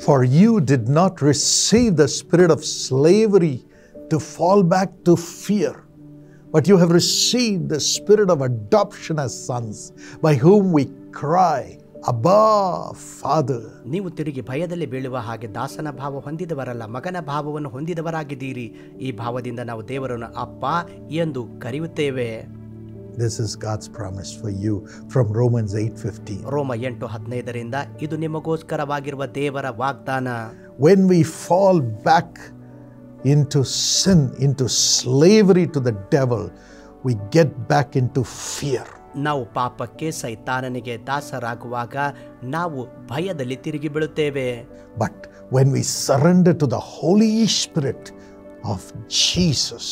For you did not receive the spirit of slavery to fall back to fear, but you have received the spirit of adoption as sons, by whom we cry, Abba, Father. ನೀವು ತಿರುಗಿ ಭಯದಲ್ಲಿ ಬೀಳುವ ಹಾಗೆ ದಾಸನ ಭಾವ ಹೊಂದಿದವರಲ್ಲ, ಮಗನ ಭಾವವನ್ನು ಹೊಂದಿದವರಾಗಿದ್ದೀರಿ. ಈ ಭಾವದಿಂದ ನಾವು ದೇವರನ್ನು ಅಪ್ಪ ಎಂದು ಕರೆಯುತ್ತೇವೆ. This is God's promise for you from Romans 8:15. ರೋಮ 8:15 ಇದು ನಿಮಗೋಸ್ಕರವಾಗಿರುವ ದೇವರ ವಾಗ್ದಾನ. When we fall back into sin, into slavery to the devil, we get back into fear. ನಾವು ಪಾಪಕ್ಕೆ ಸೈತಾನನಿಗೆ ದಾಸರಾಗುವಾಗ ನಾವು ಭಯದಲ್ಲಿ ತಿರುಗಿ ಬೀಳುತ್ತೇವೆ. But when we surrender to the Holy Spirit of Jesus,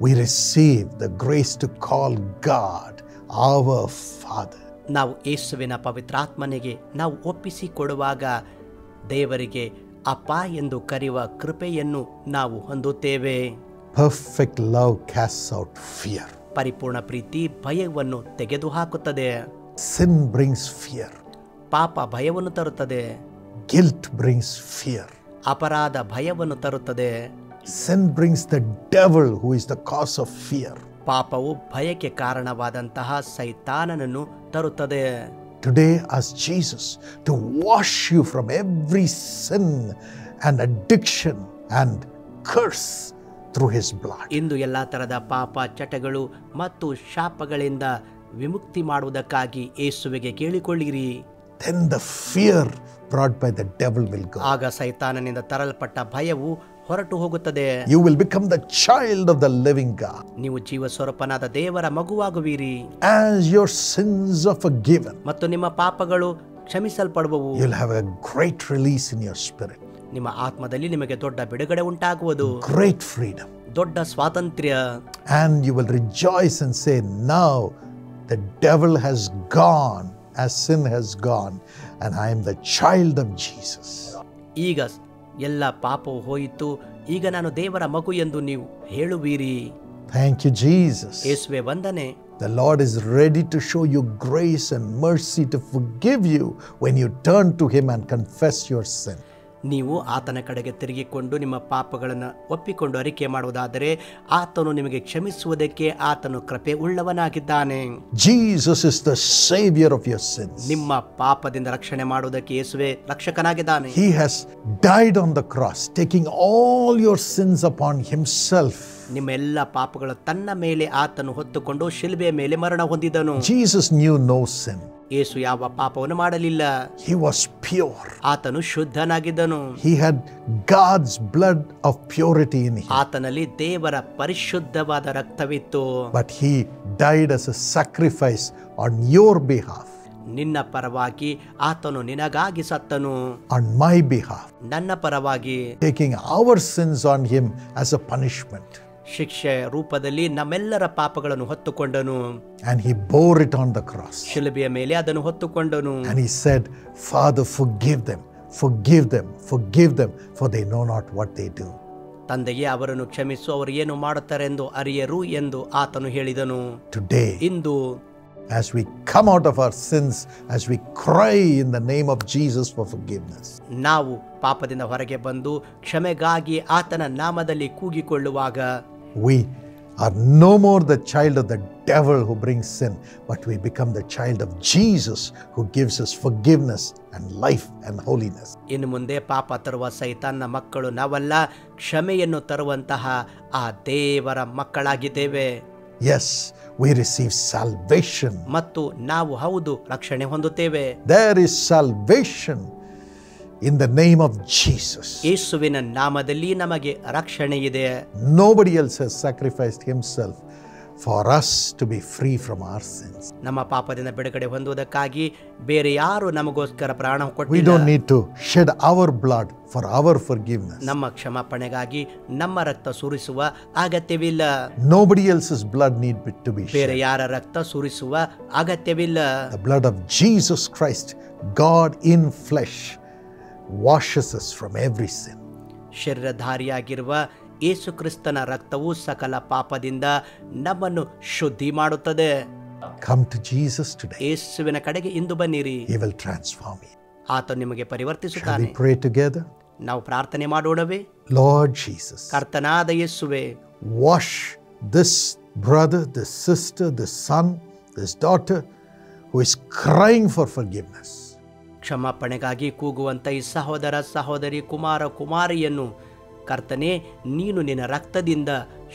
we receive the grace to call God our Father. ನಾವು ಯೇಸುವಿನ ಪವಿತ್ರಾತ್ಮನಿಗೆ ನಾವು ಒಪ್ಪಿಸಿಕೊಡುವಾಗ ದೇವರಿಗೆ ಅಪ್ಪ ಎಂದು ಕರೆಯುವ ಕೃಪೆಯನ್ನು ನಾವು ಹೊಂದುತ್ತೇವೆ. Perfect love casts out fear. ಪರಿಪೂರ್ಣ ಪ್ರೀತಿ ಭಯವನ್ನು ತೆಗೆದುಹಾಕುತ್ತದೆ. Sin brings fear. ಪಾಪ ಭಯವನ್ನು ತರುತ್ತದೆ. Guilt brings fear. ಅಪರಾಧ ಭಯವನ್ನು ತರುತ್ತದೆ. Sin brings the devil, who is the cause of fear. ಪಾಪವು ಭಯಕ್ಕೆ ಕಾರಣವಾದಂತಹ ಸೈತಾನನನ್ನು ತರುತ್ತದೆ. Today ask Jesus to wash you from every sin and addiction and curse through his blood. ಇಂದು ಎಲ್ಲ ತರದ ಪಾಪ ಚಟಗಳು ಮತ್ತು ಶಾಪಗಳಿಂದ ವಿಮುಕ್ತಿ ಮಾಡುವುದಕ್ಕಾಗಿ ಯೇಸುವಿಗೆ ಕೇಳಿಕೊಳ್ಳಿರಿ. Then the fear brought by the devil will go. ಆಗ ಸೈತಾನನಿಂದ ತರಲ್ಪಟ್ಟ ಭಯವು ಹೊರಟು ಹೋಗುತ್ತದೆ. You will become the child of the living God. ನೀವು ಜೀವ ಸ್ವರೂಪನಾದ ದೇವರ ಮಗುವಾಗುವಿರಿ. As your sins are forgiven, ಮತ್ತು ನಿಮ್ಮ ಪಾಪಗಳು ಕ್ಷಮಿಸಲ್ಪಡುವವು. you'll have a great release in your spirit. ನಿಮ್ಮ ಆತ್ಮದಲ್ಲಿ ನಿಮಗೆ ದೊಡ್ಡ ಬಿಡುಗಡೆ ಉಂಟಾಗುವುದು. Great freedom. ದೊಡ್ಡ ಸ್ವಾತಂತ್ರ್ಯ. And you will rejoice and say, now the devil has gone as sin has gone, and I am the child of Jesus. ಈಗ ಎಲ್ಲ ಪಾಪವು ಹೋಯಿತು, ಈಗ ನಾನು ದೇವರ ಮಗು ಎಂದು ನೀವು ಹೇಳುವಿರಿ. Thank you, Jesus. ಯೇಸುವೆ ವಂದನೆ. The Lord is ready to show you grace and mercy to forgive you when you turn to him and confess your sin. ನೀವು ಆತನ ಕಡೆಗೆ ತಿರುಗಿಕೊಂಡು ನಿಮ್ಮ ಪಾಪಗಳನ್ನು ಒಪ್ಪಿಕೊಂಡು ಅರಿಕೆ ಮಾಡುವುದಾದರೆ ಆತನು ನಿಮಗೆ ಕ್ಷಮಿಸುವುದಕ್ಕೆ ಆತನು ಕೃಪೆ ಉಳ್ಳವನಾಗಿದ್ದಾನೆ. Jesus is the savior of your sins. ನಿಮ್ಮ ಪಾಪದಿಂದ ರಕ್ಷಣೆ ಮಾಡುವುದಕ್ಕೆ ಯೇಸುವೆ ರಕ್ಷಕನಾಗಿದ್ದಾನೆ. He has died on the cross, taking all your sins upon himself. ನಿಮ್ಮ ಎಲ್ಲ ಪಾಪಗಳು ತನ್ನ ಮೇಲೆ ಆತನು ಹೊತ್ತುಕೊಂಡು ಶಿಲುಬೆಯ ಮೇಲೆ ಮರಣ ಹೊಂದಿದನು. Jesus knew no sin. ಯೇಸು ಯಾವ ಪಾಪವನ್ನು ಮಾಡಲಿಲ್ಲ. He was pure. ಆತನು ಶುದ್ಧನಾಗಿದ್ದನು. He had God's blood of purity in him. ಆತನಲ್ಲಿ ದೇವರ ಪರಿಶುದ್ಧವಾದ ರಕ್ತವಿತ್ತು. But he died as a sacrifice on your behalf. ನಿನ್ನ ಪರವಾಗಿ ಆತನು ನಿನಗಾಗಿ ಸತ್ತನು. On my behalf. ನನ್ನ ಪರವಾಗಿ. Taking our sins on him as a punishment. ಶಿಕ್ಷೆ ರೂಪದಲ್ಲಿ ನಮ್ಮೆಲ್ಲರ ಪಾಪಗಳನ್ನು ಹೊತ್ತುಕೊಂಡನು. And he bore it on the cross. ಶಿಲುಬೆಯ ಮೇಲೆ ಅದನ್ನು ಹೊತ್ತುಕೊಂಡನು. And he said, Father, forgive them, forgive them, forgive them, for they know not what they do. ತಂದೆಯೇ ಅವರನ್ನು ಕ್ಷಮಿಸು, ಅವರು ಏನು ಮಾಡುತ್ತಾರೆಂದು ಅರಿಯರು ಎಂದು ಆತನು ಹೇಳಿದನು. Today, into as we come out of our sins, as we cry in the name of Jesus for forgiveness, ನಾವು ಪಾಪದಿಂದ ಹೊರಗೆ ಬಂದು ಕ್ಷಮೆಗಾಗಿ ಆತನ ನಾಮದಲ್ಲಿ ಕೂಗಿಕೊಳ್ಳುವಾಗ we are no more the child of the devil who brings sin, but we become the child of Jesus who gives us forgiveness and life and holiness. ಇನ್ನು ಮುಂದೆ ಪಾಪ ತರುವ ಸೈತಾನ್ನ ಮಕ್ಕಳು ನಾವಲ್ಲ, ಕ್ಷಮೆಯನ್ನು ತರುವಂತಹ ಆ ದೇವರ ಮಕ್ಕಳಾಗಿದ್ದೇವೆ. Yes, we receive salvation. ಮತ್ತು ನಾವು ಹೌದು ರಕ್ಷಣೆ ಹೊಂದುತ್ತೇವೆ. There is salvation in the name of Jesus. ಯೇಸುವಿನ ನಾಮದಲ್ಲಿ ನಮಗೆ ರಕ್ಷಣೆ ಇದೆ. Nobody else has sacrificed himself for us to be free from our sins. ನಮ್ಮ ಪಾಪದಿಂದ ಬಿಡುಗಡೆ ಹೊಂದುವುದಕ್ಕಾಗಿ ಬೇರೆ ಯಾರು ನಮಗೋಸ್ಕರ ಪ್ರಾಣ ಕೊಟ್ಟಿಲ್ಲ. We don't need to shed our blood for our forgiveness. ನಮ್ಮ ಕ್ಷಮಾಪಣೆಗಾಗಿ ನಮ್ಮ ರಕ್ತ ಸುರಿಸುವ ಅಗತ್ಯವಿಲ್ಲ. Nobody else's blood need to be ಬೇರೆ shed. ಯಾರ ರಕ್ತ ಸುರಿಸುವ ಅಗತ್ಯವಿಲ್ಲ. The blood of Jesus Christ, God in flesh, washes us from every sin. ಶರೀರಧಾರಿಯಾಗಿರುವ ಯೇಸು ಕ್ರಿಸ್ತನ ರಕ್ತವು ಸಕಲ ಪಾಪದಿಂದ ನಮ್ಮನ್ನು ಶುದ್ಧಿ ಮಾಡುತ್ತದೆ. Come to Jesus today. ಯೇಸುವಿನ ಕಡೆಗೆ ಇಂದು ಬನ್ನಿರಿ. He will transform you. ಆತನು ನಿಮಗೆ Shall ಪರಿವರ್ತಿಸುತ್ತಾನೆ. we pray together? ನಾವು ಪ್ರಾರ್ಥನೆ ಮಾಡೋಣವೇ? Lord Jesus, ಕರ್ತನಾದ ಯೇಸುವೆ, wash this brother, this sister, this son, this daughter who is crying for forgiveness. ಕ್ಷಮಾಪಣೆಗಾಗಿ ಕೂಗುವಂತ ಈ ಸಹೋದರ ಸಹೋದರಿ, ಕುಮಾರ ಕುಮಾರಿಯನ್ನು ಕರ್ತನೆ ನೀನು ನಿನ್ನ ರಕ್ತದಿಂದ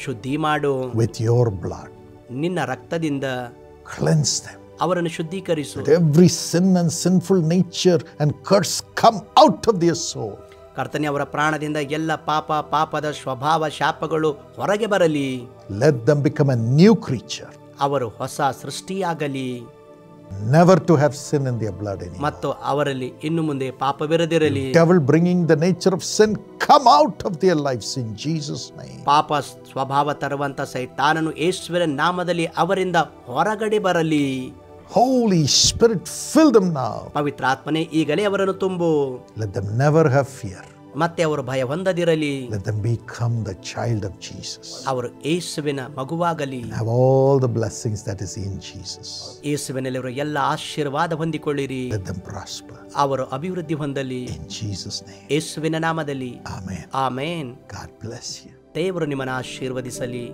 ಶುದ್ಧಿ ಮಾಡು. With your blood, ನಿನ್ನ ರಕ್ತದಿಂದ cleanse them. ಅವರನ್ನು ಶುದ್ಧೀಕರಿಸು. Let every sin and sinful nature and curse come out of their soul. ಕರ್ತನೆ ಅವರ ಪ್ರಾಣದಿಂದ ಎಲ್ಲ ಪಾಪದ ಸ್ವಭಾವ ಶಾಪಗಳು ಹೊರಗೆ ಬರಲಿ. Let them become a new creature, ಅವರು ಹೊಸ ಸೃಷ್ಟಿಯಾಗಲಿ. never to have sin in their blood anymore. ಮತ್ತು ಅವರಲ್ಲಿ ಇನ್ನು ಮುಂದೆ ಪಾಪವಿರದಿರಲಿ. Devil bringing the nature of sin, come out of their lives in Jesus' name. ಪಾಪ ಸ್ವಭಾವ ತರುವಂತ ಸೈತಾನನು ಯೇಸುವಿನ ನಾಮದಲ್ಲಿ ಅವರಿಂದ ಹೊರಗಡೆ ಬರಲಿ. Holy Spirit, fill them now. ಪವಿತ್ರಾತ್ಮನೇ ಈಗಲೇ ಅವರನ್ನು ತುಂಬು. Let them never have fear. ಮತ್ತೆ ಅವರು ಭಯ ಹೊಂದದಿರಲಿ. Let them become the child of Jesus. ಅವರು ಯೇಸುವಿನ ಮಗುವಾಗಲಿ. Have all the blessings that is in Jesus. ಯೇಸುವಿನಲ್ಲಿ ಅವರು ಎಲ್ಲ ಆಶೀರ್ವಾದ ಹೊಂದಿಕೊಳ್ಳಿರಿ. Let them prosper. ಅವರು ಅಭಿವೃದ್ಧಿ ಹೊಂದಲಿ. In Jesus' name. ಯೇಸುವಿನ ನಾಮದಲ್ಲಿ Amen. Amen. God bless you. ದೇವರು ನಿಮ್ಮನ್ನು ಆಶೀರ್ವದಿಸಲಿ.